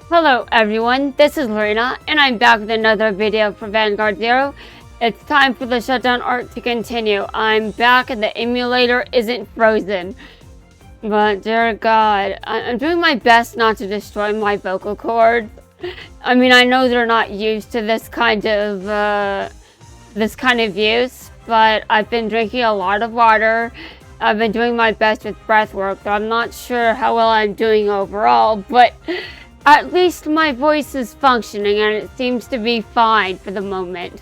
Hello everyone, this is Lorena, and I'm back with another video for Vanguard Zero. It's time for the shutdown arc to continue. I'm back and the emulator isn't frozen. But dear God, I'm doing my best not to destroy my vocal cords. I mean, I know they're not used to this kind of use, but I've been drinking a lot of water. I've been doing my best with breath work, but I'm not sure how well I'm doing overall, but at least my voice is functioning and it seems to be fine for the moment.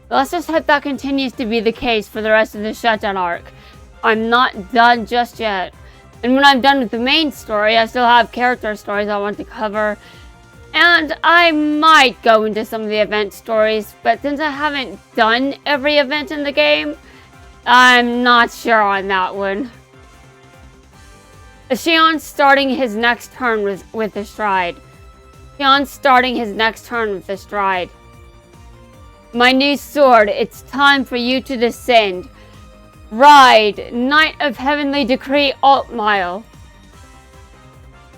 Let's just hope that continues to be the case for the rest of the shutdown arc. I'm not done just yet. And when I'm done with the main story, I still have character stories I want to cover. And I might go into some of the event stories, but since I haven't done every event in the game, I'm not sure on that one. Xion starting his next turn with the stride. Xion starting his next turn with the stride. My new sword, it's time for you to descend. Ride, Knight of Heavenly Decree Alt Mile.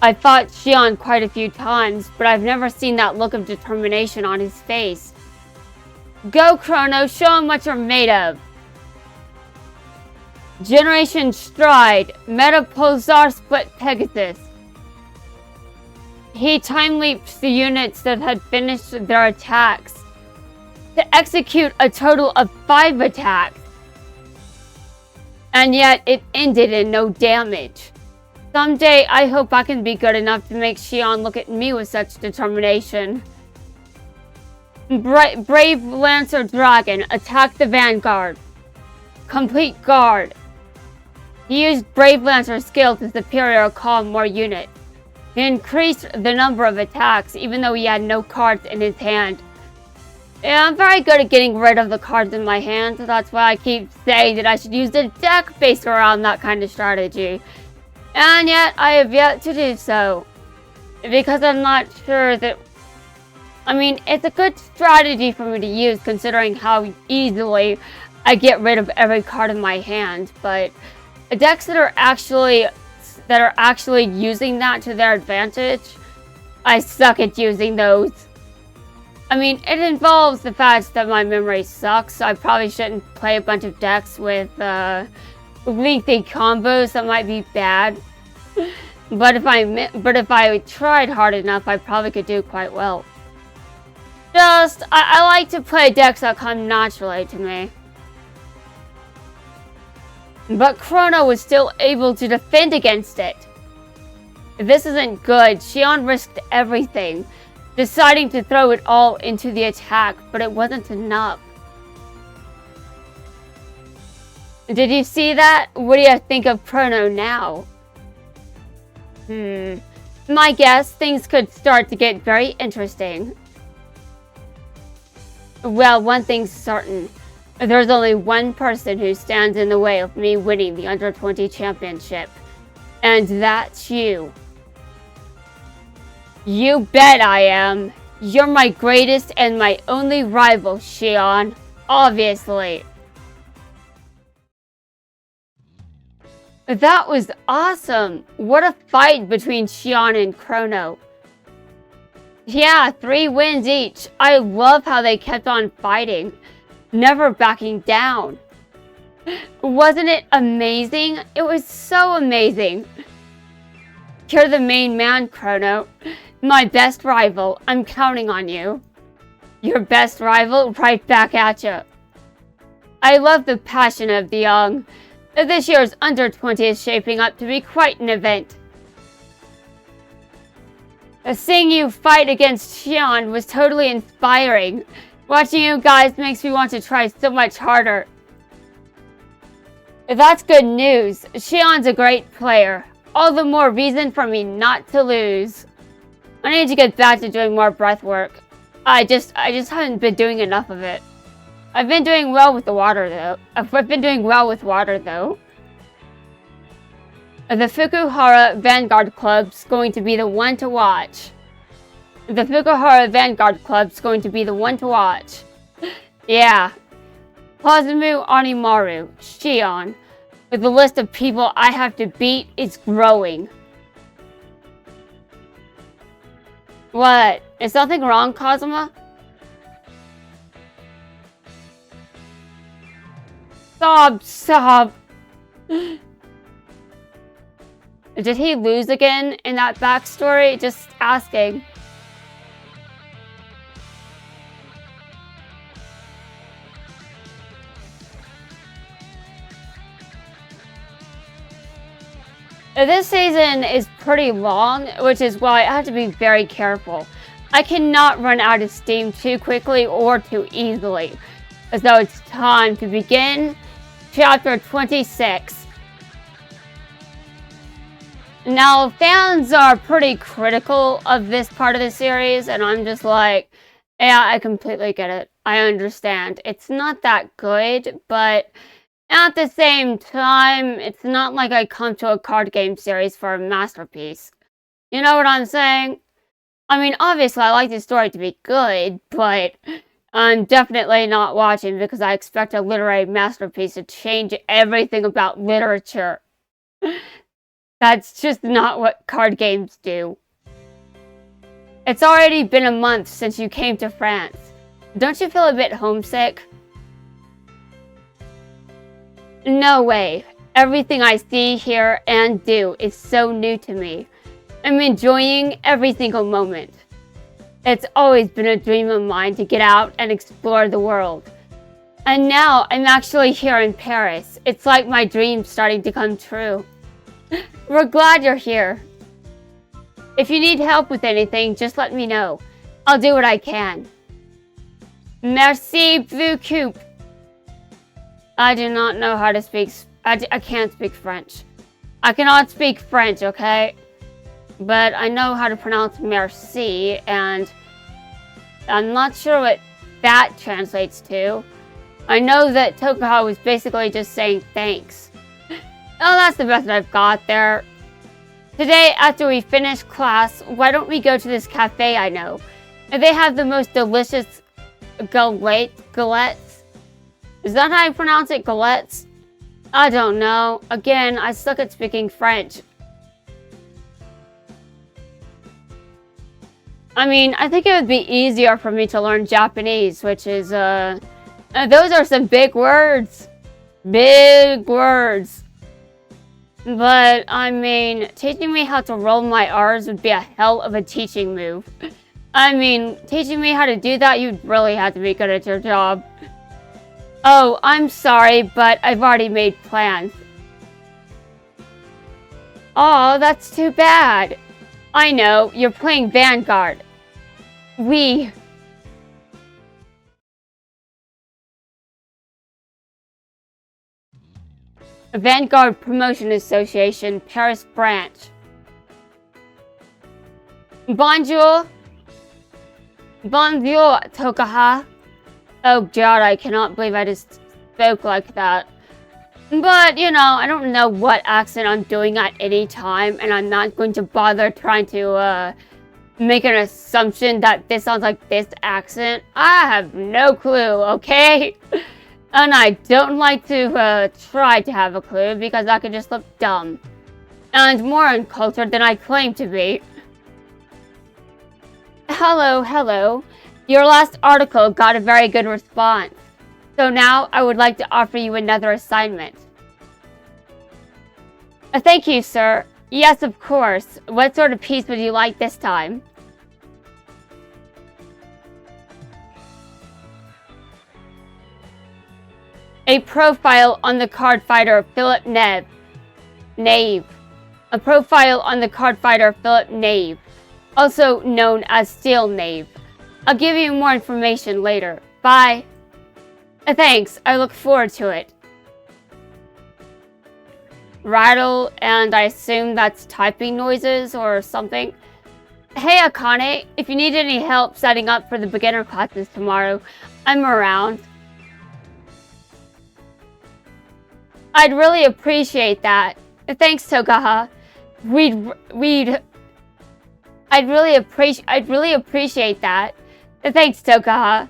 I fought Xion quite a few times, but I've never seen that look of determination on his face. Go, Chrono, show him what you're made of. Generation Stride, Meta Pulsar Split Pegasus. He time leaps the units that had finished their attacks to execute a total of 5 attacks. And yet it ended in no damage. Someday I hope I can be good enough to make Xion look at me with such determination. Brave Lancer Dragon, attack the Vanguard. Complete guard. He used Brave Lancer skill to superior call more units. He increased the number of attacks even though he had no cards in his hand. Yeah, I'm very good at getting rid of the cards in my hand, so that's why I keep saying that I should use the deck based around that kind of strategy. And yet, I have yet to do so. Because I'm not sure that... I mean, it's a good strategy for me to use considering how easily I get rid of every card in my hand, but decks that are actually using that to their advantage, I suck at using those. I mean, it involves the fact that my memory sucks, so I probably shouldn't play a bunch of decks with lengthy combos that might be bad. But if I tried hard enough, I probably could do quite well. I like to play decks that come naturally to me. But Chrono was still able to defend against it. This isn't good. Xion risked everything, deciding to throw it all into the attack, but it wasn't enough. Did you see that? What do you think of Chrono now? My guess, things could start to get very interesting. Well, one thing's certain. There's only one person who stands in the way of me winning the Under-20 championship. And that's you. You bet I am. You're my greatest and my only rival, Xion. Obviously. That was awesome. What a fight between Xion and Chrono. Yeah, 3 wins each. I love how they kept on fighting. Never backing down. Wasn't it amazing? It was so amazing. You're the main man, Chrono. My best rival. I'm counting on you. Your best rival? Right back at you. I love the passion of the young. This year's Under-20 is shaping up to be quite an event. Seeing you fight against Xion was totally inspiring. Watching you guys makes me want to try so much harder. That's good news. Xion's a great player. All the more reason for me not to lose. I need to get back to doing more breath work. I just haven't been doing enough of it. I've been doing well with the water though. The Fukuhara Vanguard Club's going to be the one to watch. The Tokoha Vanguard Club's going to be the one to watch. Yeah. Pazumu Animaru, Xion. With the list of people I have to beat is growing. What? Is something wrong, Kazuma? Sob. Did he lose again in that backstory? Just asking. This season is pretty long, which is why I have to be very careful. I cannot run out of steam too quickly or too easily. So it's time to begin chapter 26. Now, fans are pretty critical of this part of the series, and I'm just like, yeah, I completely get it. I understand. It's not that good, but at the same time, it's not like I come to a card game series for a masterpiece. You know what I'm saying? I mean, obviously, I like the story to be good, but I'm definitely not watching because I expect a literary masterpiece to change everything about literature. That's just not what card games do. It's already been a month since you came to France. Don't you feel a bit homesick? No way. Everything I see, hear, and do is so new to me. I'm enjoying every single moment. It's always been a dream of mine to get out and explore the world. And now I'm actually here in Paris. It's like my dream's starting to come true. We're glad you're here. If you need help with anything, just let me know. I'll do what I can. Merci beaucoup. I do not know how to speak. I can't speak French. I cannot speak French, okay? But I know how to pronounce merci, and I'm not sure what that translates to. I know that Tokoha was basically just saying thanks. Oh, that's the best I've got there. Today, after we finish class, why don't we go to this cafe I know? They have the most delicious galettes. Is that how you pronounce it, galettes? I don't know. Again, I suck at speaking French. I mean, I think it would be easier for me to learn Japanese, which is, those are some big words. Big words. But, I mean, teaching me how to roll my R's would be a hell of a teaching move. I mean, teaching me how to do that, you'd really have to be good at your job. Oh, I'm sorry, but I've already made plans. Oh, that's too bad. I know, you're playing Vanguard. Vanguard Promotion Association, Paris Branch. Bonjour. Bonjour, Tokoha. Oh god, I cannot believe I just spoke like that. But, you know, I don't know what accent I'm doing at any time, and I'm not going to bother trying to, make an assumption that this sounds like this accent. I have no clue, okay? And I don't like to, try to have a clue, because that could just look dumb. And more uncultured than I claim to be. Hello. Your last article got a very good response. So now I would like to offer you another assignment. Thank you, sir. Yes, of course. What sort of piece would you like this time? A profile on the card fighter Philip Nave. A profile on the card fighter Philip Nave, also known as Steel Nave. I'll give you more information later. Bye. Thanks, I look forward to it. Rattle, and I assume that's typing noises or something. Hey Akane, if you need any help setting up for the beginner classes tomorrow, I'm around. I'd really appreciate that. Thanks, Tokoha. I'd really appreciate that. Thanks, Tokoha.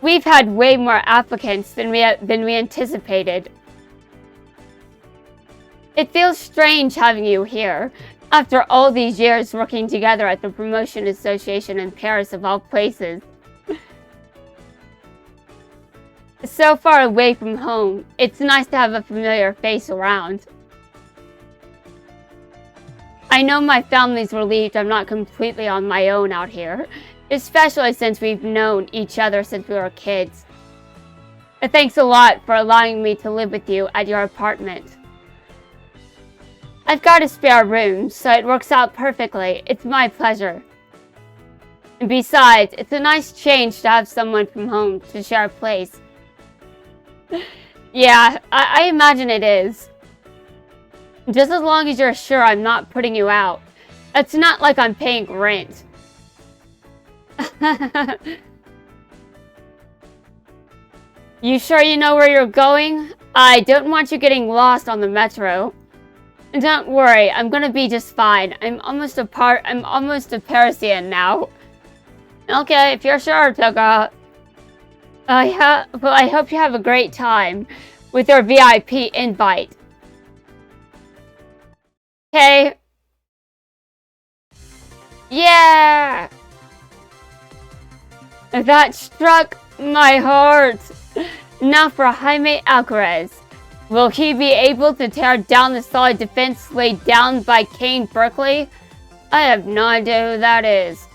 We've had way more applicants than we anticipated. It feels strange having you here. After all these years working together at the Promotion Association in Paris of all places. So far away from home, it's nice to have a familiar face around. I know my family's relieved I'm not completely on my own out here, especially since we've known each other since we were kids. Thanks a lot for allowing me to live with you at your apartment. I've got a spare room, so it works out perfectly. It's my pleasure. And besides, it's a nice change to have someone from home to share a place. Yeah, I imagine it is. Just as long as you're sure I'm not putting you out. It's not like I'm paying rent. You sure you know where you're going? I don't want you getting lost on the metro. Don't worry, I'm gonna be just fine. I'm almost a Parisian now. Okay, if you're sure, Tokoha. Well, I hope you have a great time with your VIP invite. Okay. Yeah! That struck my heart. Now for Jaime Alcaraz. Will he be able to tear down the solid defense laid down by Kane Berkeley? I have no idea who that is.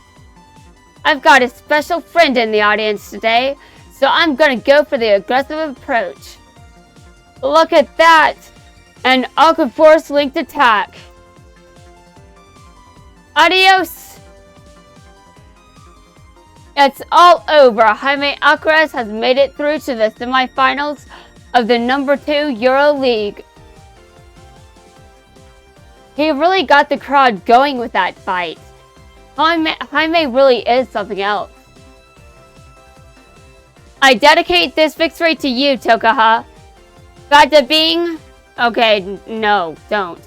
I've got a special friend in the audience today, so I'm gonna go for the aggressive approach. Look at that! An Aquaforce linked attack. Adios! It's all over. Jaime Alcaraz has made it through to the semifinals of the number 2 Euro League. He really got the crowd going with that fight. Jaime really is something else. I dedicate this victory to you, Tokoha. Bada bing. Okay, no, don't.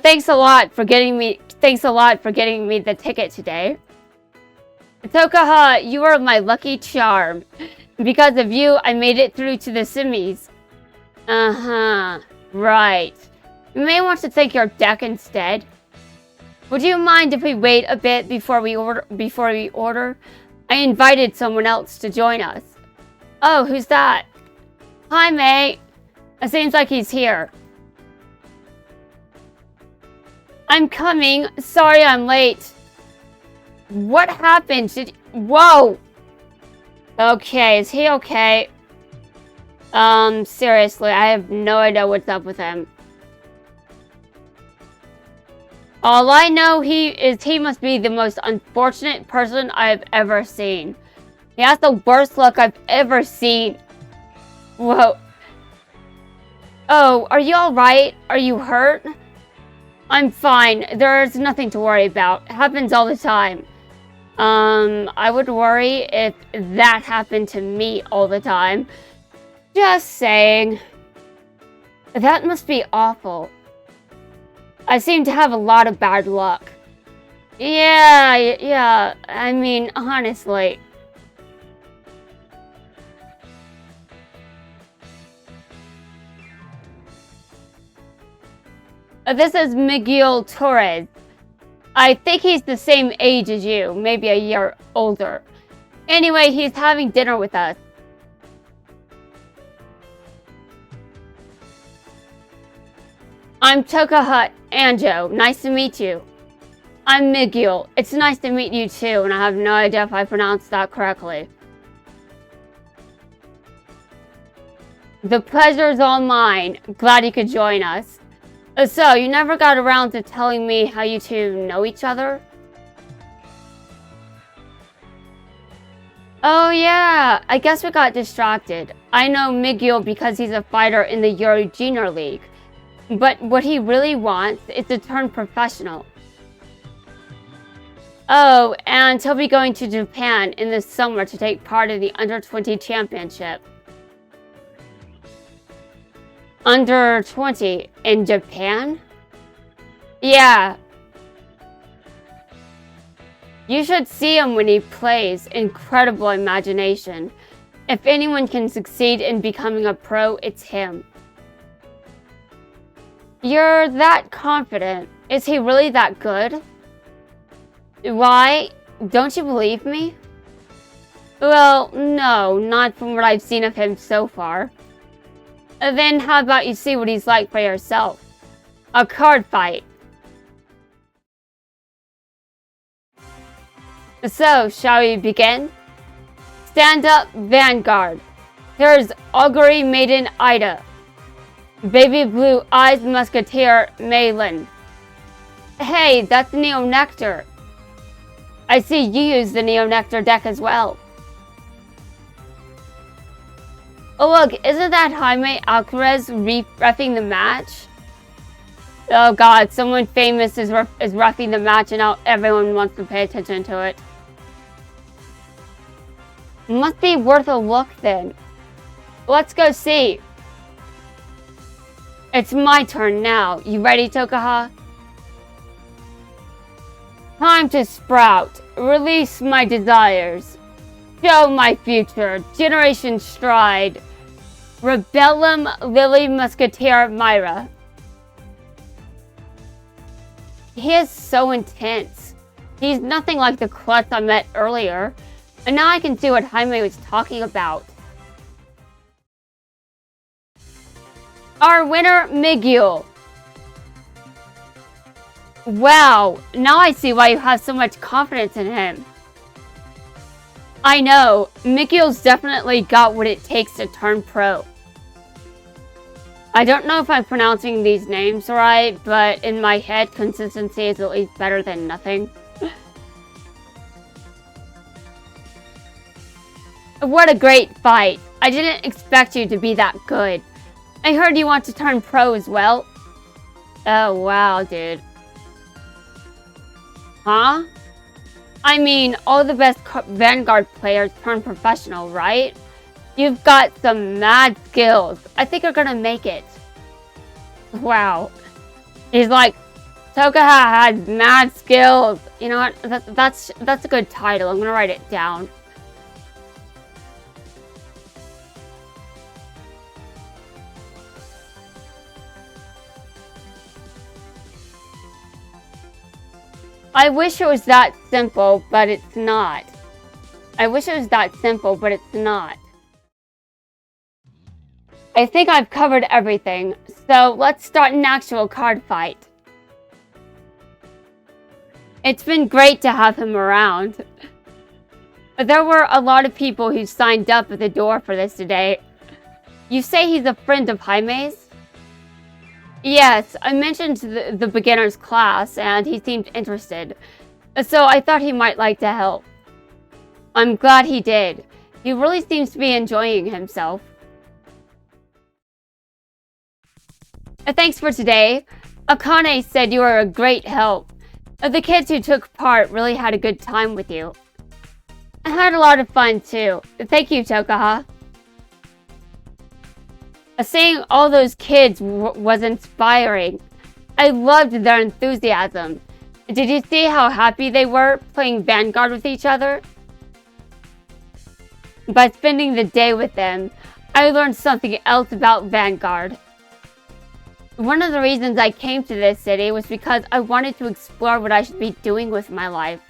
Thanks a lot for getting me the ticket today. Tokoha, you are my lucky charm. Because of you, I made it through to the semis. Right. You may want to take your deck instead. Would you mind if we wait a bit before we order? I invited someone else to join us. Oh, who's that? Hi, mate. It seems like he's here. I'm coming. Sorry I'm late. What happened? Whoa! Okay, is he okay? Seriously, I have no idea what's up with him. All I know he must be the most unfortunate person I have ever seen. He has the worst luck I've ever seen. Whoa. Oh, are you alright? Are you hurt? I'm fine. There's nothing to worry about. It happens all the time. I would worry if that happened to me all the time. Just saying. That must be awful. I seem to have a lot of bad luck. Yeah, I mean, honestly. This is Miguel Torres. I think he's the same age as you, maybe a year older. Anyway, he's having dinner with us. I'm Tokoha Anjo. Nice to meet you. I'm Miguel. It's nice to meet you too, and I have no idea if I pronounced that correctly. The pleasure's all mine. Glad you could join us. So, you never got around to telling me how you two know each other? Oh yeah, I guess we got distracted. I know Miguel because he's a fighter in the Euro Junior League. But what he really wants is to turn professional. Oh, and he'll be going to Japan in the summer to take part in the Under-20 Championship. Under-20 in Japan? Yeah. You should see him when he plays. Incredible imagination. If anyone can succeed in becoming a pro, it's him. You're that confident. Is he really that good? Why? Don't you believe me? Well, no, not from what I've seen of him so far. Then how about you see what he's like for yourself? A card fight. So, shall we begin? Stand up, Vanguard. Here's Augury Maiden Ida. Baby Blue Eyes Musketeer Malin. Hey, that's Neo Nectar. I see you use the Neo Nectar deck as well. Oh look, isn't that Jaime Alcarez reffing the match? Oh god, someone famous is reffing the match and now everyone wants to pay attention to it. Must be worth a look then. Let's go see. It's my turn now. You ready, Tokoha? Time to sprout. Release my desires. Show my future. Generation Stride. Rebellum Lily Musketeer Myra. He is so intense. He's nothing like the klutz I met earlier. And now I can see what Jaime was talking about. Our winner, Miguel. Wow, now I see why you have so much confidence in him. I know, Miguel's definitely got what it takes to turn pro. I don't know if I'm pronouncing these names right, but in my head, consistency is at least better than nothing. What a great fight. I didn't expect you to be that good. I heard you want to turn pro as well. Oh, wow, dude. Huh? I mean, all the best Vanguard players turn professional, right? You've got some mad skills. I think you're gonna make it. Wow. He's like, Tokoha has mad skills. You know what? That's a good title. I'm gonna write it down. I wish it was that simple, but it's not. I wish it was that simple, but it's not. I think I've covered everything, so let's start an actual card fight. It's been great to have him around. There were a lot of people who signed up at the door for this today. You say he's a friend of Jaime's? Yes, I mentioned the beginner's class and he seemed interested, so I thought he might like to help. I'm glad he did. He really seems to be enjoying himself. Thanks for today. Akane said you were a great help. The kids who took part really had a good time with you. I had a lot of fun too. Thank you, Tokoha. Seeing all those kids was inspiring. I loved their enthusiasm. Did you see how happy they were playing Vanguard with each other? By spending the day with them, I learned something else about Vanguard. One of the reasons I came to this city was because I wanted to explore what I should be doing with my life.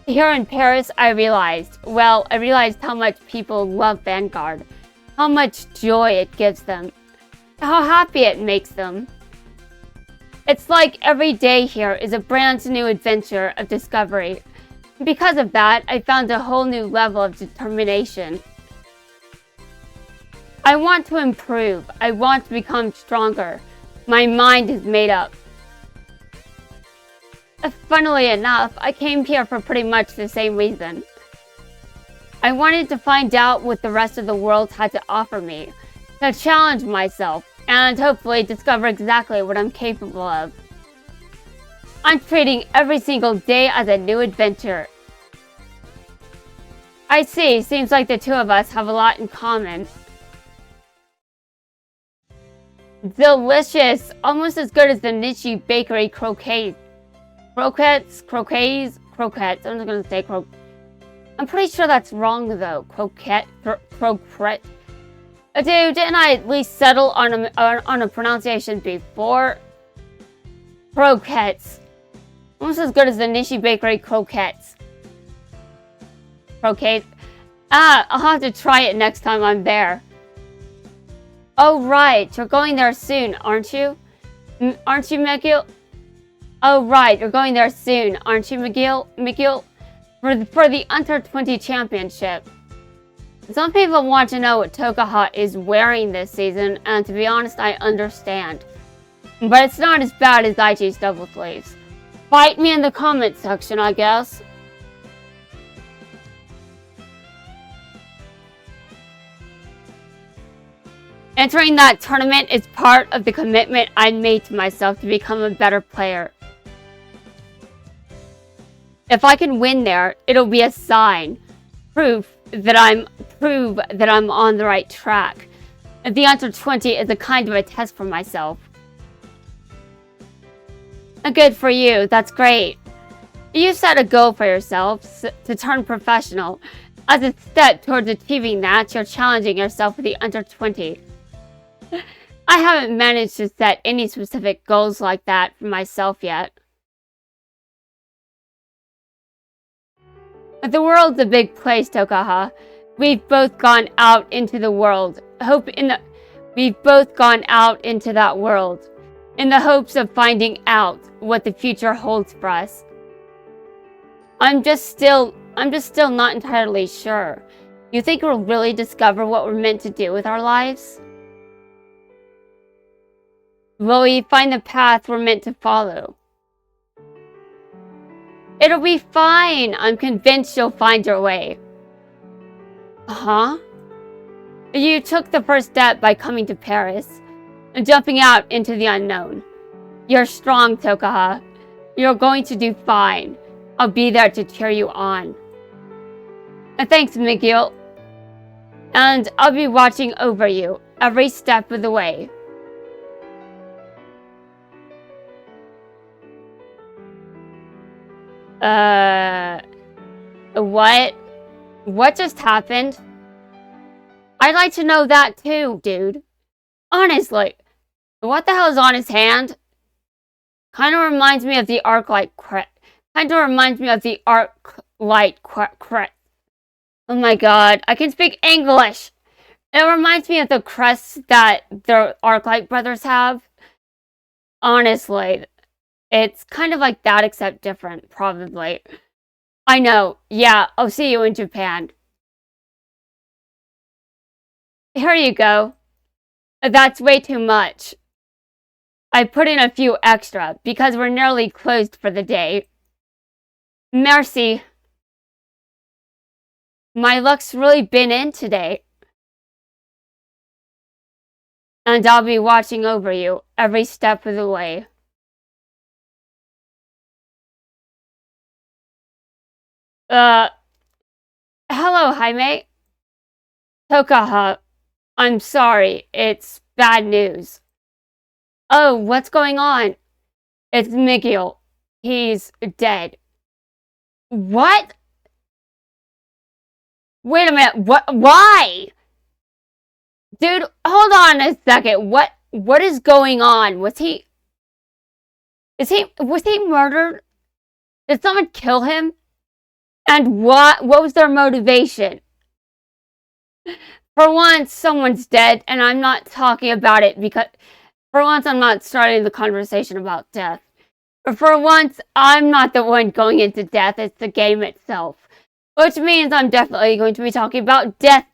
Here in Paris, I realized how much people love Vanguard. How much joy it gives them. How happy it makes them. It's like every day here is a brand new adventure of discovery. Because of that, I found a whole new level of determination. I want to improve. I want to become stronger. My mind is made up. Funnily enough, I came here for pretty much the same reason. I wanted to find out what the rest of the world had to offer me, to challenge myself, and hopefully discover exactly what I'm capable of. I'm treating every single day as a new adventure. I see, seems like the two of us have a lot in common. Delicious! Almost as good as the Nishi Bakery croquettes. Croquettes, croquets, croquettes. I'm just gonna say I'm pretty sure that's wrong though. Croquette, croquette. Dude, didn't I at least settle on a pronunciation before? Croquettes. Almost as good as the Nishi Bakery croquettes. Croquette. I'll have to try it next time I'm there. Oh right, you're going there soon, aren't you? Aren't you, Miguel? Oh right, you're going there soon, aren't you, Miguel? For the Under-20 Championship. Some people want to know what Tokoha is wearing this season, and to be honest, I understand. But it's not as bad as Aichi's double sleeves. Fight me in the comment section, I guess. Entering that tournament is part of the commitment I made to myself to become a better player. If I can win there, it'll be a sign, proof that I'm on the right track. The Under-20 is a kind of a test for myself. Good for you, that's great. You set a goal for yourself to turn professional. As a step towards achieving that, you're challenging yourself with the Under-20. I haven't managed to set any specific goals like that for myself yet. The world's a big place, Tokoha. We've both gone out into the world. We've both gone out into that world in the hopes of finding out what the future holds for us. I'm just still not entirely sure. You think we'll really discover what we're meant to do with our lives? Will we find the path we're meant to follow? It'll be fine. I'm convinced you'll find your way. Huh? You took the first step by coming to Paris and jumping out into the unknown. You're strong, Tokoha. You're going to do fine. I'll be there to cheer you on. Thanks, Miguel. And I'll be watching over you every step of the way. What just happened? I'd like to know that too, dude. Honestly, what the hell is on his hand? Kind of reminds me of the Arclight crest. Oh my god, I can speak English! It reminds me of the crests that the Arclight brothers have. Honestly, it's kind of like that except different, probably. I know, yeah, I'll see you in Japan. Here you go. That's way too much. I put in a few extra because we're nearly closed for the day. Merci. My luck's really been in today. And I'll be watching over you every step of the way. Hello, Jaime. Tokoha, I'm sorry, it's bad news. Oh, what's going on? It's Miguel. He's dead. What? Wait a minute, why? Dude, hold on a second, what is going on? Was he murdered? Did someone kill him? And what was their motivation? For once, someone's dead, and I'm not talking about it because... For once, I'm not starting the conversation about death. For once, I'm not the one going into death, it's the game itself. Which means I'm definitely going to be talking about death.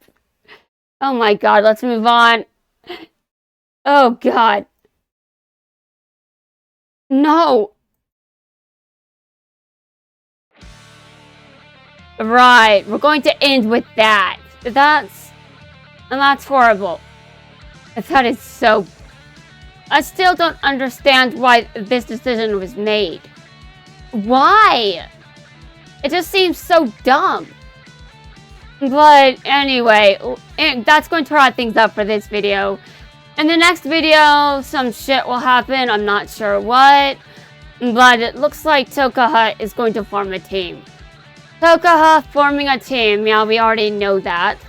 Oh my god, let's move on. Oh god. No. Right, we're going to end with that. That's horrible. That is so... I still don't understand why this decision was made. Why? It just seems so dumb. But anyway, that's going to wrap things up for this video. In the next video, some shit will happen. I'm not sure what. But it looks like Tokoha is going to form a team. Tokoha forming a team, yeah, we already know that.